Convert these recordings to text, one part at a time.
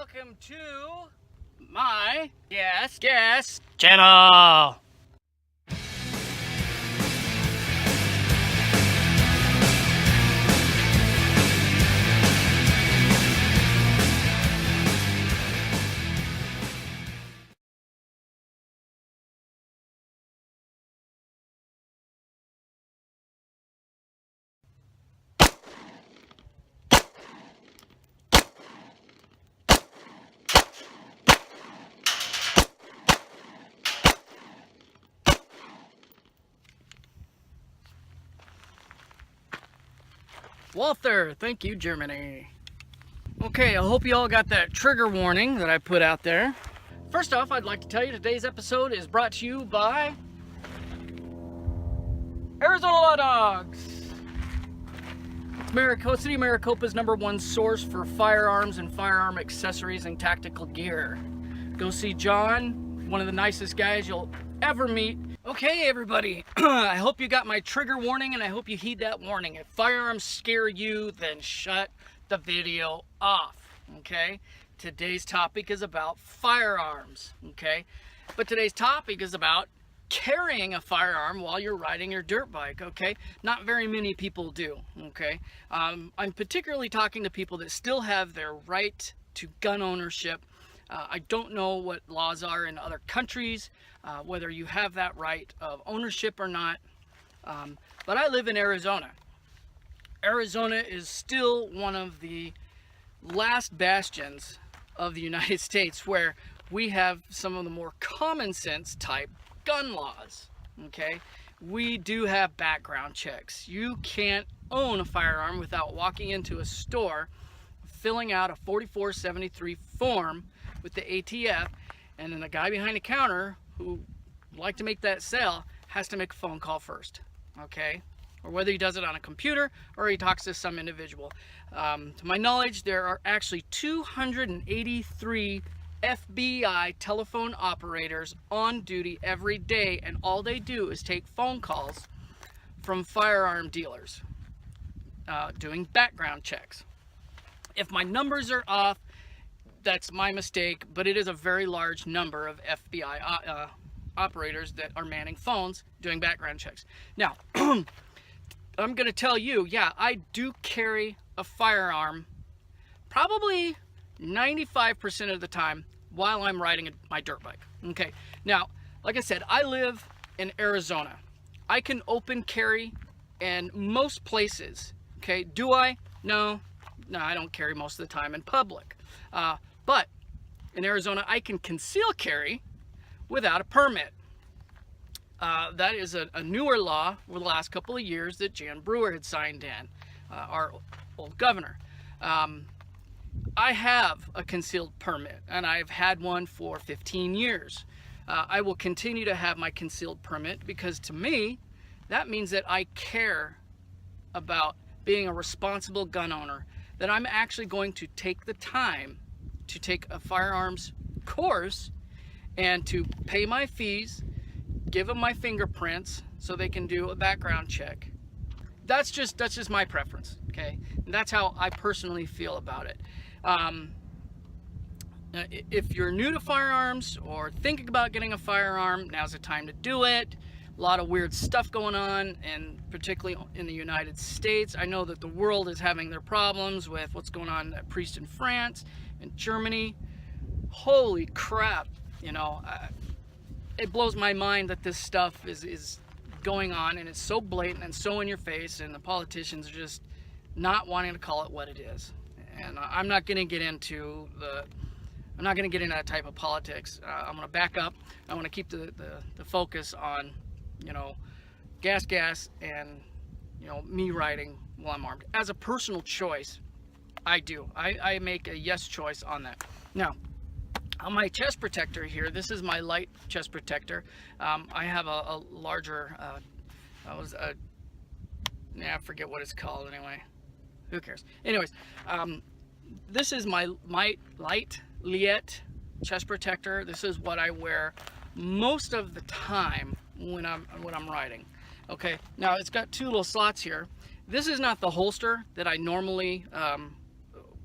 Welcome to my GasGas channel. Walther, thank you, Germany. Okay, I hope you all got that trigger warning that I put out there. First off, I'd like to tell you today's episode is brought to you by Arizona Law Dogs. City of Maricopa's #1 source for firearms and firearm accessories and tactical gear. Go see John, one of the nicest guys you'll ever meet. Okay, everybody, I hope you got my trigger warning and I hope you heed that warning. If firearms scare you, then shut the video off, okay? Today's topic is about firearms, okay? But today's topic is about carrying a firearm while you're riding your dirt bike, okay? Not very many people do, okay? I'm particularly talking to people that still have their right to gun ownership. I don't know what laws are in other countries, whether you have that right of ownership or not, but I live in Arizona. Arizona is still one of the last bastions of the United States where we have some of the more common sense type gun laws, okay? We do have background checks. You can't own a firearm without walking into a store, filling out a 4473 form with the ATF, and then the guy behind the counter who would like to make that sale has to make a phone call first, okay? Or whether he does it on a computer or he talks to some individual. To my knowledge, there are actually 283 FBI telephone operators on duty every day, and all they do is take phone calls from firearm dealers doing background checks. If my numbers are off, that's my mistake, but it is a very large number of FBI operators that are manning phones doing background checks. Now, I'm going to tell you, yeah, I do carry a firearm probably 95% of the time while I'm riding my dirt bike. Okay, now, like I said, I live in Arizona. I can open carry in most places. Okay, do I? No, I don't carry most of the time in public. But in Arizona, I can conceal carry without a permit. That is a newer law over the last couple of years that Jan Brewer had signed in, our old governor. I have a concealed permit, and I've had one for 15 years. I will continue to have my concealed permit because to me, that means that I care about being a responsible gun owner, that I'm actually going to take the time to take a firearms course and to pay my fees, give them my fingerprints so they can do a background check. That's just my preference, okay? And that's how I personally feel about it. If you're new to firearms or thinking about getting a firearm, now's the time to do it. A lot of weird stuff going on, and particularly in the United States. I know that the world is having their problems with what's going on at Priest in France and Germany. Holy crap, you know, it blows my mind that this stuff is going on, and it's so blatant and so in your face, and the politicians are just not wanting to call it what it is. And I'm not going to get into that type of politics. I'm going to back up. I want to keep the focus on, you know, GasGas and, you know, me riding while I'm armed. As a personal choice, I make a yes choice on that. Now, on my chest protector here, this is my light chest protector. I have a larger, I forget what it's called anyway. Who cares? Anyways, this is my light Liet chest protector. This is what I wear most of the time when I'm riding. Okay, now it's got two little slots here. This is not the holster that I normally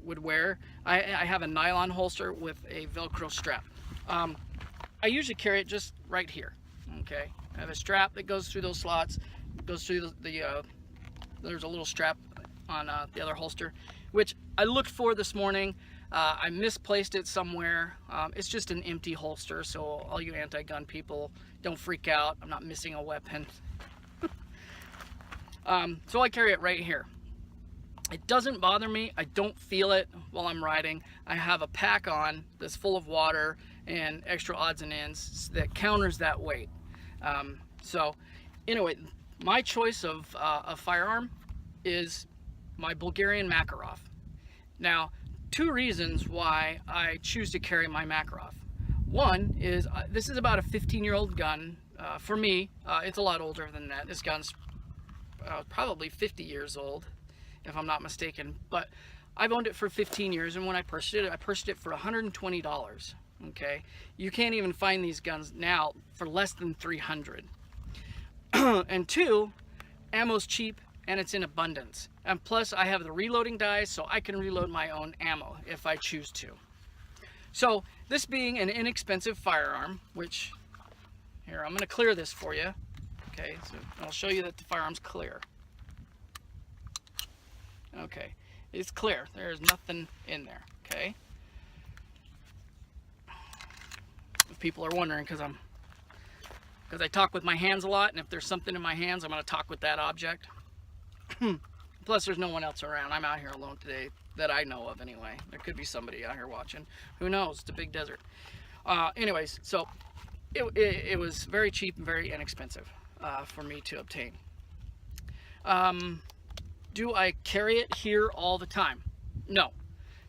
would wear. I have a nylon holster with a Velcro strap. I usually carry it just right here. Okay, I have a strap that goes through those slots, goes through there's a little strap on the other holster, which I looked for this morning. I misplaced it somewhere. It's just an empty holster, so all you anti-gun people, don't freak out. I'm not missing a weapon. So I carry it right here. It doesn't bother me. I don't feel it while I'm riding. I have a pack on that's full of water and extra odds and ends that counters that weight. So anyway, my choice of a firearm is my Bulgarian Makarov. Now, two reasons why I choose to carry my Makarov. One is this is about a 15-year-old gun. For me, it's a lot older than that. This gun's probably 50 years old, if I'm not mistaken. But I've owned it for 15 years, and when I purchased it for $120. Okay, you can't even find these guns now for less than $300. And two, ammo's cheap and it's in abundance. And plus, I have the reloading dies, so I can reload my own ammo if I choose to. So this being an inexpensive firearm, which here I'm going to clear this for you. Okay, so I'll show you that the firearm's clear. Okay, it's clear. There's nothing in there. Okay. If people are wondering, because I talk with my hands a lot, and if there's something in my hands, I'm going to talk with that object. Plus, there's no one else around. I'm out here alone today that I know of, anyway. There could be somebody out here watching. Who knows? It's a big desert. Anyways, so it was very cheap and very inexpensive for me to obtain. Do I carry it here all the time? No.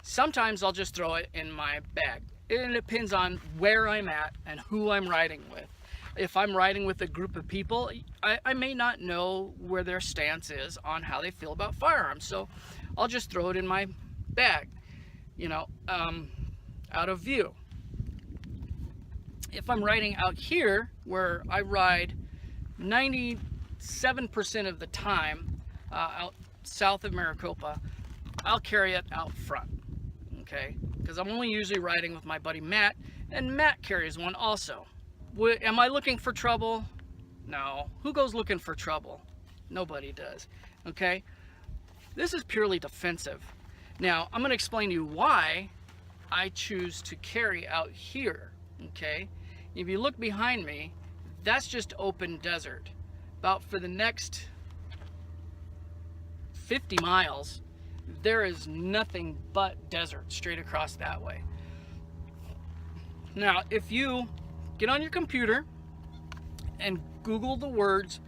Sometimes I'll just throw it in my bag. It depends on where I'm at and who I'm riding with. If I'm riding with a group of people, I may not know where their stance is on how they feel about firearms. So I'll just throw it in my bag, you know, out of view. If I'm riding out here, where I ride 97% of the time out south of Maricopa, I'll carry it out front, okay? Because I'm only usually riding with my buddy Matt, and Matt carries one also. Am I looking for trouble? No. Who goes looking for trouble? Nobody does, okay? This is purely defensive. Now, I'm going to explain to you why I choose to carry out here, okay? If you look behind me, that's just open desert. About for the next 50 miles, there is nothing but desert straight across that way. Now, if you get on your computer and Google the words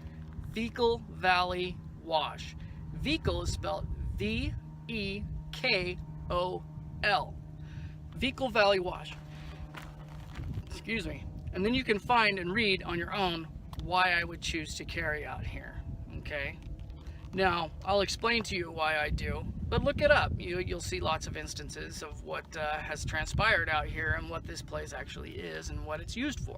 Veekal Valley Wash. Veekal is spelled V-E-K-O-L. Veekal Valley Wash. Excuse me. And then you can find and read on your own why I would choose to carry out here. Okay? Now, I'll explain to you why I do, but look it up. You'll see lots of instances of what has transpired out here and what this place actually is and what it's used for.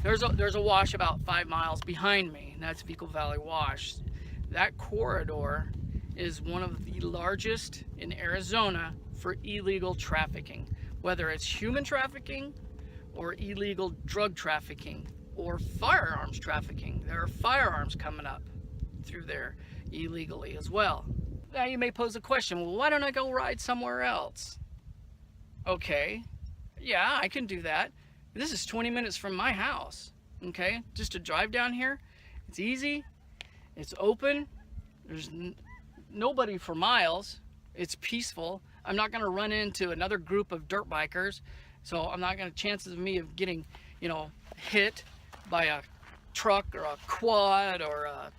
There's a wash about 5 miles behind me, and that's Veekal Valley Wash. That corridor is one of the largest in Arizona for illegal trafficking, whether it's human trafficking or illegal drug trafficking or firearms trafficking. There are firearms coming up through there illegally as well. Now you may pose a question, well, why don't I go ride somewhere else? Okay, yeah, I can do that. This is 20 minutes from my house, okay? Just to drive down here, it's easy, it's open, there's nobody for miles, it's peaceful. I'm not gonna run into another group of dirt bikers, so I'm not gonna, chances of me of getting, you know, hit by a truck or a quad or a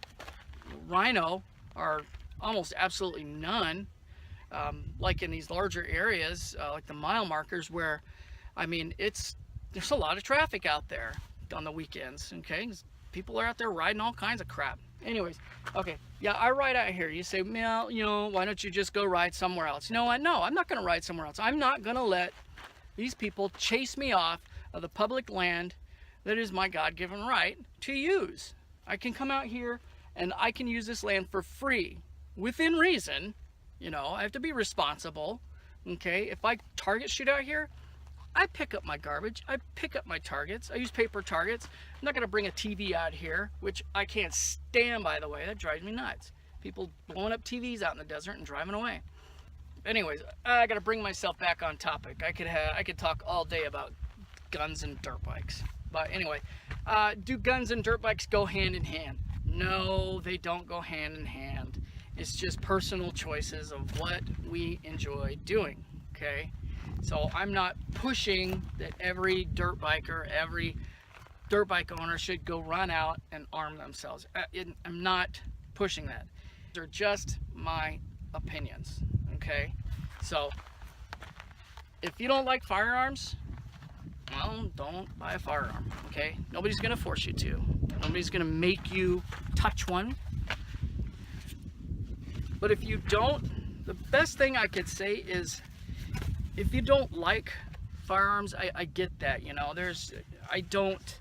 rhino are almost absolutely none. Like in these larger areas, like the mile markers, where, I mean, there's a lot of traffic out there on the weekends, okay? People are out there riding all kinds of crap. Anyways, okay, yeah, I ride out here. You say, well, you know, why don't you just go ride somewhere else? You know what? No, I'm not gonna ride somewhere else. I'm not gonna let these people chase me off of the public land that is my God-given right to use. I can come out here and I can use this land for free, within reason, You know, I have to be responsible. Okay, if I target shoot out here, I pick up my garbage, I pick up my targets, I use paper targets. I'm not gonna bring a TV out here, which I can't stand, by the way. That drives me nuts. People blowing up TVs out in the desert and driving away. Anyways, I gotta bring myself back on topic. I could talk all day about guns and dirt bikes. But anyway, do guns and dirt bikes go hand in hand? No, they don't go hand in hand. It's just personal choices of what we enjoy doing, okay? So I'm not pushing that every dirt biker, every dirt bike owner should go run out and arm themselves. I'm not pushing that. They're just my opinions, okay? So if you don't like firearms, well, don't buy a firearm, okay? Nobody's gonna force you to. Nobody's gonna make you touch one. But if you don't, the best thing I could say is, if you don't like firearms, I get that, you know. I don't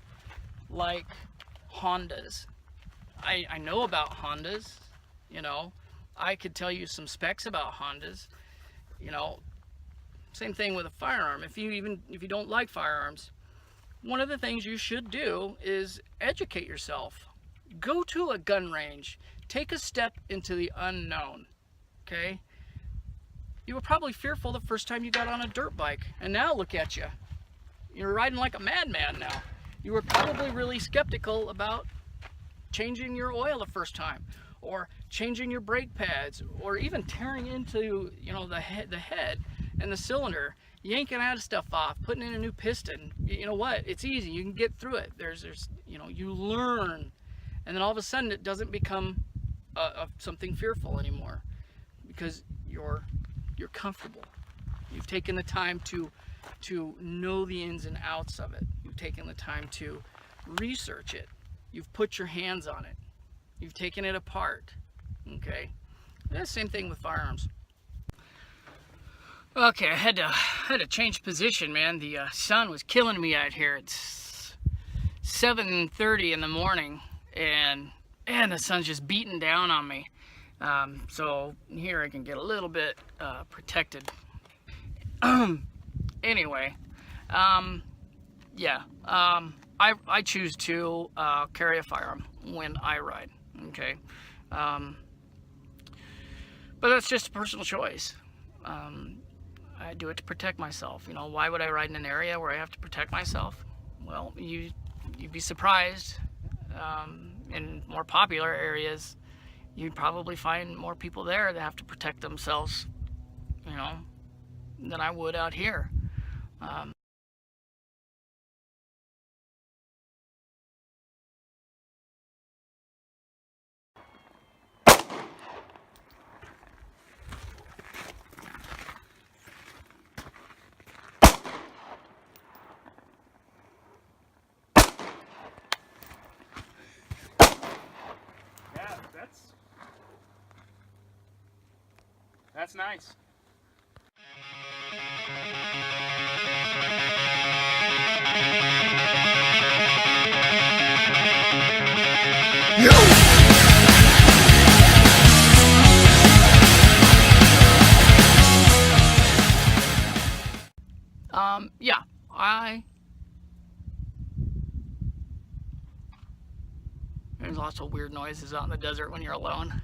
like Hondas. I know about Hondas, you know. I could tell you some specs about Hondas, you know. Same thing with a firearm. If you don't like firearms, one of the things you should do is educate yourself. Go to a gun range. Take a step into the unknown, okay? You were probably fearful the first time you got on a dirt bike, and now look at you. You're riding like a madman now. You were probably really skeptical about changing your oil the first time, or changing your brake pads, or even tearing into, you know, the head and the cylinder, yanking out of stuff off, putting in a new piston. You know what? It's easy. You can get through it. There's you know, you learn, and then all of a sudden it doesn't become something fearful anymore, because you're comfortable. You've taken the time to know the ins and outs of it. You've taken the time to research it. You've put your hands on it. You've taken it apart. Okay? The same thing with firearms. Okay, I had to change position, man. The sun was killing me out here. It's 7:30 in the morning, and the sun's just beating down on me. So here I can get a little bit protected. Anyway, yeah, I choose to carry a firearm when I ride, okay? But that's just a personal choice. I do it to protect myself. You know, why would I ride in an area where I have to protect myself? Well, you'd be surprised. In more popular areas, you'd probably find more people there that have to protect themselves, you know, than I would out here. Yeah, that's nice. Yeah, there's lots of weird noises out in the desert when you're alone.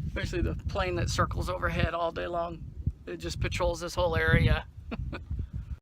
Especially the plane that circles overhead all day long. It just patrols this whole area.